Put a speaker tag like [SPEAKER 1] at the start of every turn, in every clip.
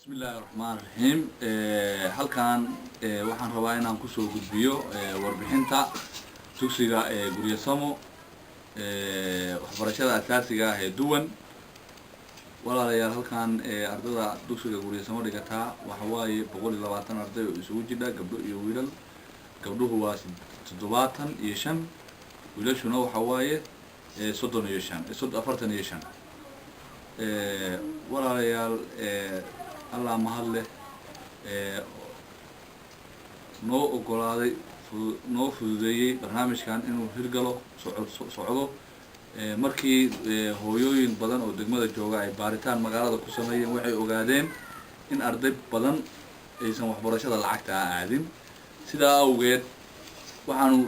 [SPEAKER 1] بسم الله الرحمن الرحيم halkan waxaan rabaa inaan ku soo gudbiyo warbixinta dugsiga Guryasamo waxbarashada asaasiga ah ee duwan walaalayaal halkan ardada dugsiga Guryasamo dhigata waxa waaye 120 arday oo isugu jira gabdho iyo wiilal gabdhuhu waa 75 wiilashuna waxa waaye 45 walaalayaal الله مهله نو ogolaaday noo fududeeyay barnaamijkan inuu hirgalo socdo markii hooyooyin badan oo degmada jooga ay baaritaan magaalada ku sameeyeen waxay ogaadeen in arday badan aysan waxbarashada lacagta aadin sidaa awgeed waxaanu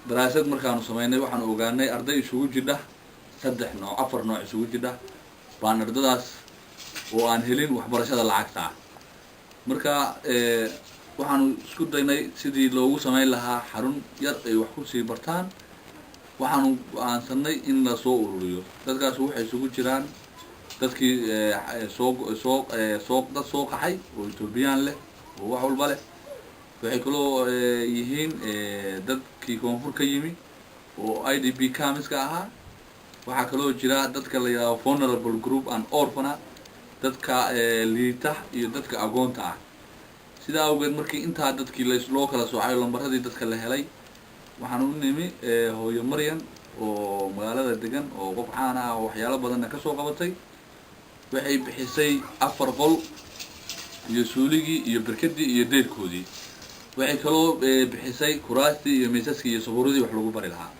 [SPEAKER 1] daraasad markaanu sameynay waxaan ogaanay arday isugu jira 3 nooc 4 nooc isugu jira baan ardadaas oo aan helin waxbarashada lacagta marka waxaanu isku daynay sidii loogu sameyn lahaa xarun yar ay wax ku sii bartaan waxaanu aansanay in la soo ururiyo dadkaas waxay isugu jiraan dadkii soo qaxay oo Ethiopian leh oo wax walba leh waxay kaloo yihiin dadkii koonfur ka yimi oo IDP camps-ka ahaa waxa kaloo jira dadka la yiraahdo vulnerable group and orphanage dadka liita iyo dadka agoonta ah sida awgeed markii inta dadkii loo kala soocay lambaradii dadka la helay waxaan u nimi hooyo Maryan oo magaalada degan oo qof caan ah oo waxyaalo badan ka soo qabatay waxay bixisay 4 qol iyo suuligii iyo barkadii iyo deerkoodii waxay kaloo bixisay kuraastii iyo miisaskii iyo sabuuradii wax lagu bari lahaa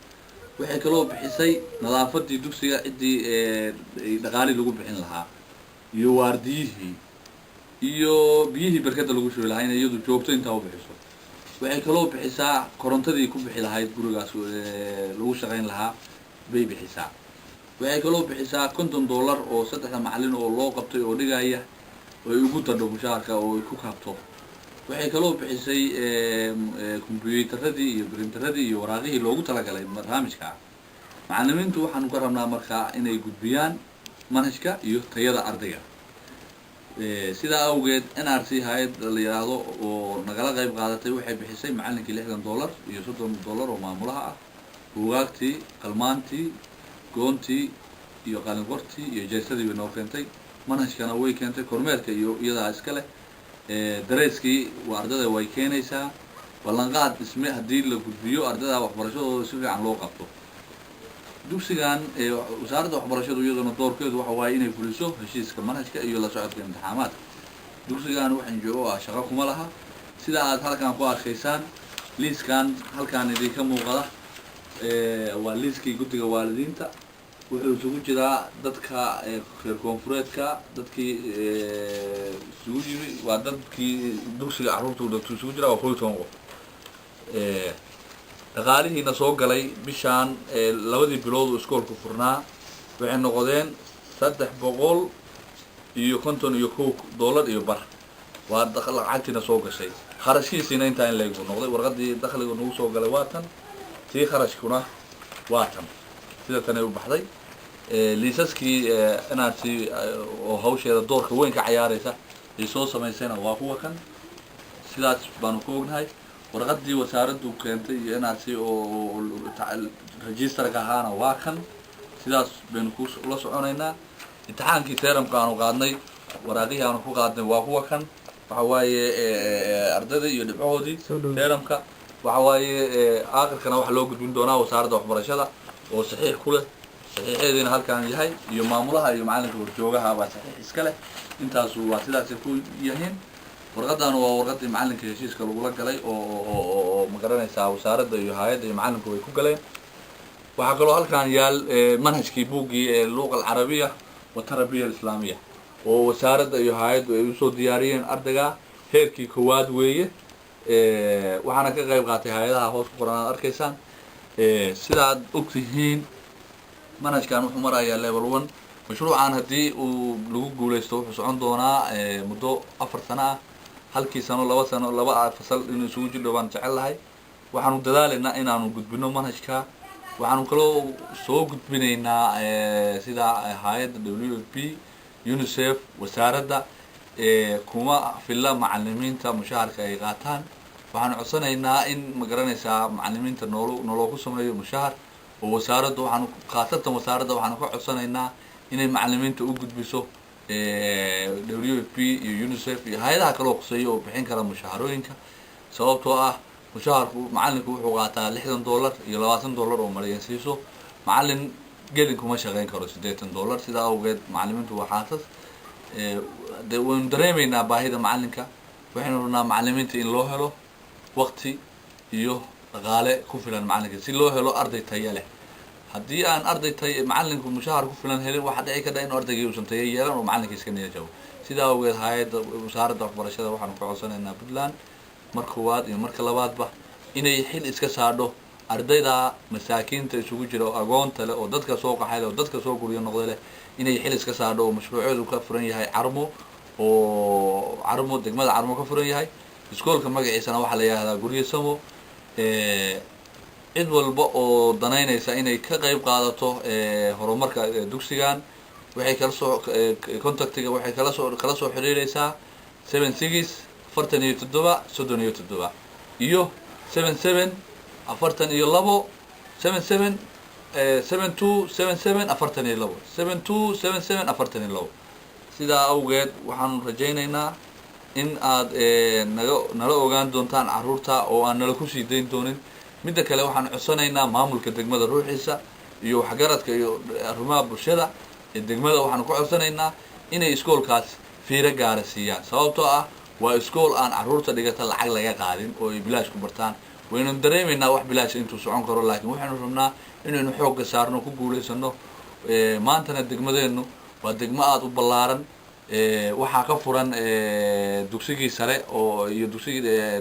[SPEAKER 1] waxay kaloo bixisay nadaafadii dugsiga cidii dhaqaali lagu bixin lahaa iyo waardiyihii iyo biyihii barkada lagu shubi lahaa in iyadu joogto inta u bixiso waxay kaloo bixisaa korontadii ku bixi lahayd gurigaas lagu shaqeyn lahaa bay bixisaa waxay kaloo bixisaa $50 oo 3 macallin oo loo qabtay oo dhigaya oo ay ugu dadho mushaarka oo ay ku kaabto waxay kaloo bixisay kombiyuutarradii iyo printerradii iyo waraaqihii loogu talagalay barnaamijka macallimiintu waxaan ka rabnaa markaa inay gudbiyaan manhajka iyo tayada ardayga sida awgeed NRC hay'ad la yiraahdo oo nagala qayb qaadatay waxay bixisay macallinkii $60 iyo $30 oo maamulaha ah buugaagtii qalmaantii goontii iyo qalin qortii iyo jeesadii way noo keentay manhajkana way keentay kormeerka iyo iyada iska leh dareyskii waa ardada way keenaysaa ballanqaad isme hadii la gudbiyo ardada waxbarashadooda si fiican loo qabto dugsigan wasaaradda waxbarashadu iyaduna doorkeedu waxa waaye inay fuliso heshiiska manhajka iyo la socodka imtixaamaadka dugsigan waxaan joogo shaqo kuma laha sida aad halkan ku arkaysaan liiskan halkan idinka muuqda waa liiskii guddiga waalidiinta wuxuu isugu jiraa dadka reer koonfureedka dadkii isugu yimi waa dadkii dugsiga carruurtooda isugu jira waa 12 qof dhaqaalihiina soo galay bishaan labadii bilood oo iskoolku furnaa waxay noqdeen $351 iyo bar waa lacagtiina soo gashay kharashkiisina inta in leeyahay noqday warqadii dakhliga nagu soo galay waa tan tii kharashkuna waa tan sida tan ay u baxday liisaskii NRC oo hawsheeda doorka weyn ka ciyaaraysa ay soo sameysayna waa kuwa kan sidaas baan ku ognahay warqadii wasaaraddu keentay NRC oo registerka ahaana waa kan sidaas baynu ku la soconaynaa imtixaankii teeramka aanu qaadnay waraaqihii aanu ku qaadnay waa kuwa kan waxa waaye ardayda iyo dhibcoodii teeramka waxa waaye aakhirkana waxa loo gudbin doonaa wasaaradda waxbarashada oo saxiix ku leh saxiixeedina halkan yahay iyo maamulaha iyo macallinka warjoogaha baa saxiix iska leh intaas waa sidaas ku yahiin warqadan waa warqadii macallinka heshiiska lagu la galay oo ma garanaysaa wasaaradda iyo hay'adda iyo macallinku way ku galeen waxa kaloo halkan yaal manhajkii buugii luqada carabiga wa tarbiyada islaamiga oo wasaaradda iyo hay'addu ay u soo diyaariyeen ardayga heerkii koowaad weeye waxaana ka qayb qaatay hay'adaha hoos ku qoran arkaysaan sidaad ogtihiin manhajkan wuxuu marayaa level 1 mashruucan hadii uu lagu guuleysto wuxuu socon doonaa muddo 4 sano ah halkii sano 2 sano 2 fasal inuu isugu jiro baan jecelahay waxaanu dadaalaynaa inaanu gudbino manhajka waxaanu kaloo soo gudbinaynaa sida hay'adda WFP UNICEF wasaaradda kuma filla macallimiinta mushaharka ay qaataan waxaan codsanaynaa in ma garanaysaa macallimiinta noloo ku sameeyo mushahar oo wasaaradda waxaan khaasatan wasaaradda waxaan ka codsanaynaa inay macallimiinta u gudbiso WFP iyo UNICEF iyo hay'adaha kale oo quseeyo oo bixin kara mushaharooyinka sababtoo ah mushaharku macallinku wuxuu qaataa $60 iyo $20 oo maraykansiiso macallin gelin kuma shaqayn karo $80 sidaa awgeed macallimiintu waa xaasas de waan dareemaynaa baahida macallinka waxaynu rabnaa macallimiinta in loo helo waqti iyo dhaqaale ku filan macallinka si loo helo arday tayo leh haddii aan arday tayo macallinku mushahar ku filan helin waxa dhici karta in ardaygii uusan tayo yeelan oo macallinka iska niyad jabo sidaa awgeed hay'adda wasaaradda waxbarashada waxaan ku codsanaynaa Puntland marka koowaad iyo marka labaadba inay xil iska saadho ardayda masaakiinta isugu jira oo agoonta leh oo dadka soo qaxay leh oo dadka soo guriyo noqday leh inay xil iska saadho oo mashruucoodu ka furan yahay Carmo degmada Carmo ka furan yahay iskoolka magaciisana waxa la yiraahdaa Guryo Samo cid walba oo danaynaysa inay ka qayb qaadato horumarka dugsigan waxay kala soo contactiga waxay kala soo xiriiraysaa 76 47 37 iyo 77 42 77 72 77 42 72 77 42 sidaa awgeed waxaan rajaynaynaa in aad nala ogaan doontaan carruurta oo aan nala ku sii dayn doonin midda kale waxaan codsanaynaa maamulka degmada ruuxiisa iyo waxgaradka iyo arrimaha bulshada ee degmada waxaan ku codsanaynaa inay iskoolkaas fiiro gaara siiyaan sababtoo ah waa iskool aan carruurta dhigata lacag laga qaadin oo ay bilaash ku bartaan waynu dareemaynaa wax bilaash intuu socon karo laakiin waxaynu rabnaa inaynu xoogga saarno ku guulaysano maantana degmadeennu waa degmo aad u ballaaran waxaa ka furan dugsigii sare oo iyo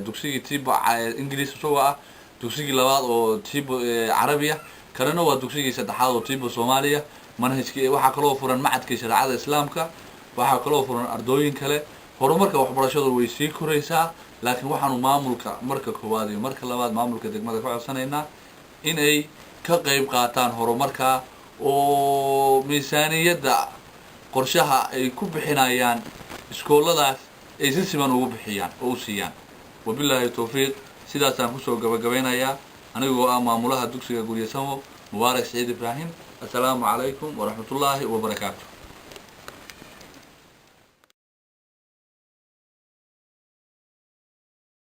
[SPEAKER 1] dugsigii tiba Ingiriis isagoo ah dugsigii labaad oo tiba Carabiya kalena waa dugsigii saddexaad oo tiba Soomaaliya manhajkii waxaa kaloo furan macadkii shariicada islaamka waxaa kaloo furan ardooyin kale horumarka waxbarashadu way sii koraysaa laakiin waxaanu maamulka marka koowaad iyo marka labaad maamulka degmada ka codsanaynaa in ay ka qayb qaataan horumarka oo miisaaniyadda qorshaha ay ku bixinayaan iskooladaas ay si siman ugu bixiyaan oo u siiyaan wabillahi tawfiiq sidaasaan kusoo gabagabeynayaa anigoo ah maamulaha dugsiga Guryo Samo Mubaarak Saciid Ibraahim assalaamu calaykum waraxmatullaahi wabarakaatuh